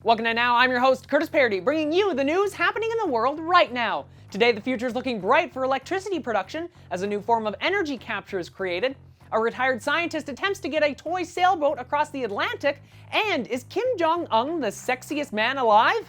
Welcome to Now, I'm your host, Curtis Parody, bringing you the news happening in the world right now. Today, the future is looking bright for electricity production as a new form of energy capture is created. A retired scientist attempts to get a toy sailboat across the Atlantic. And is Kim Jong-Un the sexiest man alive?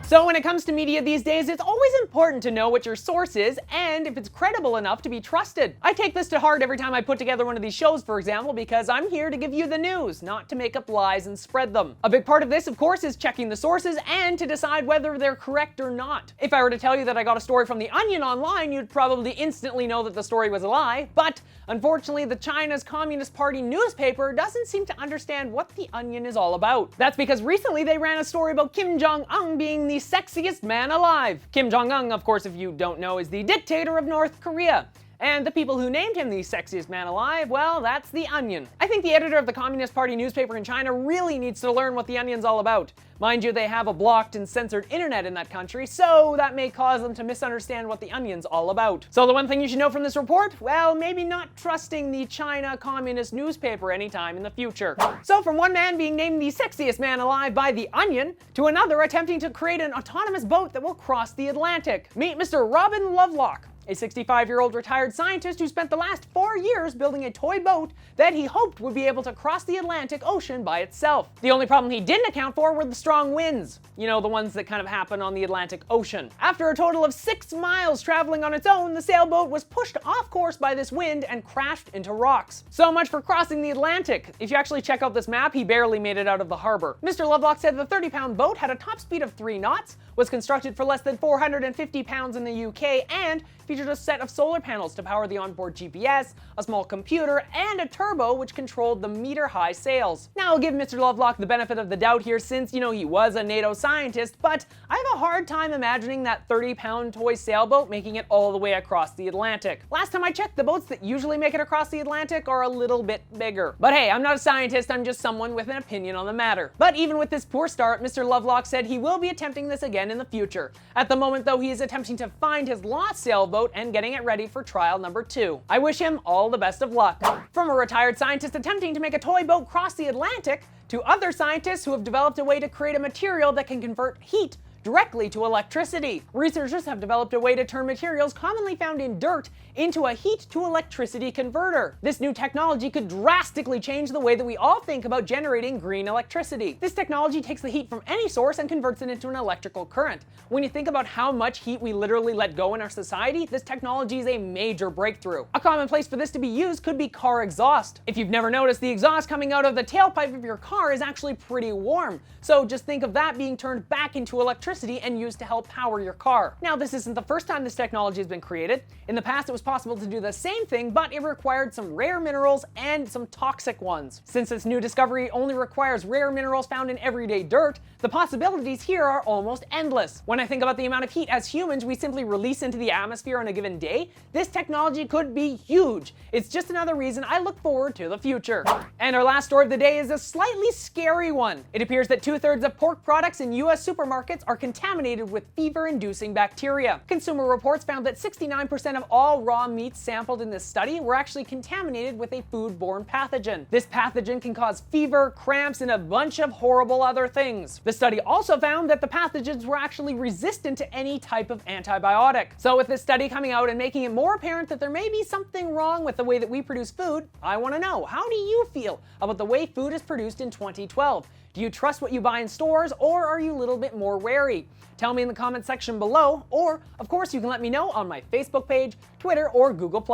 So when it comes to media these days, it's always important to know what your source is and if it's credible enough to be trusted. I take this to heart every time I put together one of these shows, for example, because I'm here to give you the news, not to make up lies and spread them. A big part of this, of course, is checking the sources and to decide whether they're correct or not. If I were to tell you that I got a story from The Onion online, you'd probably instantly know that the story was a lie, but unfortunately, the China's Communist Party newspaper doesn't seem to understand what The Onion is all about. That's because recently they ran a story about Kim Jong-Un being the sexiest man alive. Kim Jong-un, of course, if you don't know, is the dictator of North Korea. And the people who named him the sexiest man alive, well, that's The Onion. I think the editor of the Communist Party newspaper in China really needs to learn what The Onion's all about. Mind you, they have a blocked and censored internet in that country, so that may cause them to misunderstand what The Onion's all about. So the one thing you should know from this report? Well, maybe not trusting the China Communist newspaper anytime in the future. So from one man being named the sexiest man alive by The Onion, to another attempting to create an autonomous boat that will cross the Atlantic. Meet Mr. Robin Lovelock, a 65-year-old retired scientist who spent the last 4 years building a toy boat that he hoped would be able to cross the Atlantic Ocean by itself. The only problem he didn't account for were the strong winds. You know, the ones that kind of happen on the Atlantic Ocean. After a total of 6 miles traveling on its own, the sailboat was pushed off course by this wind and crashed into rocks. So much for crossing the Atlantic. If you actually check out this map, he barely made it out of the harbor. Mr. Lovelock said the 30-pound boat had a top speed of 3 knots, was constructed for less than 450 pounds in the UK, and featured a set of solar panels to power the onboard GPS, a small computer, and a turbo which controlled the meter-high sails. Now, I'll give Mr. Lovelock the benefit of the doubt here since, you know, he was a NATO scientist, but I have a hard time imagining that 30-pound toy sailboat making it all the way across the Atlantic. Last time I checked, the boats that usually make it across the Atlantic are a little bit bigger. But hey, I'm not a scientist, I'm just someone with an opinion on the matter. But even with this poor start, Mr. Lovelock said he will be attempting this again in the future. At the moment, though, he is attempting to find his lost sailboat and getting it ready for trial number 2. I wish him all the best of luck. From a retired scientist attempting to make a toy boat cross the Atlantic, to other scientists who have developed a way to create a material that can convert heat directly to electricity. Researchers have developed a way to turn materials commonly found in dirt into a heat to electricity converter. This new technology could drastically change the way that we all think about generating green electricity. This technology takes the heat from any source and converts it into an electrical current. When you think about how much heat we literally let go in our society, this technology is a major breakthrough. A common place for this to be used could be car exhaust. If you've never noticed, the exhaust coming out of the tailpipe of your car is actually pretty warm. So just think of that being turned back into electricity and used to help power your car. Now, this isn't the first time this technology has been created. In the past, it was possible to do the same thing, but it required some rare minerals and some toxic ones. Since this new discovery only requires rare minerals found in everyday dirt, the possibilities here are almost endless. When I think about the amount of heat as humans we simply release into the atmosphere on a given day, this technology could be huge. It's just another reason I look forward to the future. And our last story of the day is a slightly scary one. It appears that 2/3 of pork products in US supermarkets are contaminated with fever-inducing bacteria. Consumer Reports found that 69% of all raw meats sampled in this study were actually contaminated with a foodborne pathogen. This pathogen can cause fever, cramps, and a bunch of horrible other things. The study also found that the pathogens were actually resistant to any type of antibiotic. So with this study coming out and making it more apparent that there may be something wrong with the way that we produce food, I want to know, how do you feel about the way food is produced in 2012? Do you trust what you buy in stores, or are you a little bit more wary? Tell me in the comment section below, or of course you can let me know on my Facebook page, Twitter, or Google+.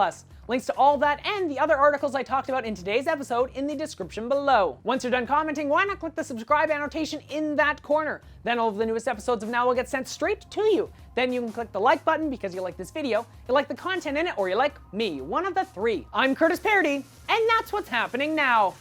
Links to all that and the other articles I talked about in today's episode in the description below. Once you're done commenting, why not click the subscribe annotation in that corner? Then all of the newest episodes of Now will get sent straight to you. Then you can click the like button because you like this video, you like the content in it, or you like me, one of the 3. I'm Curtis Parody, and that's what's happening now.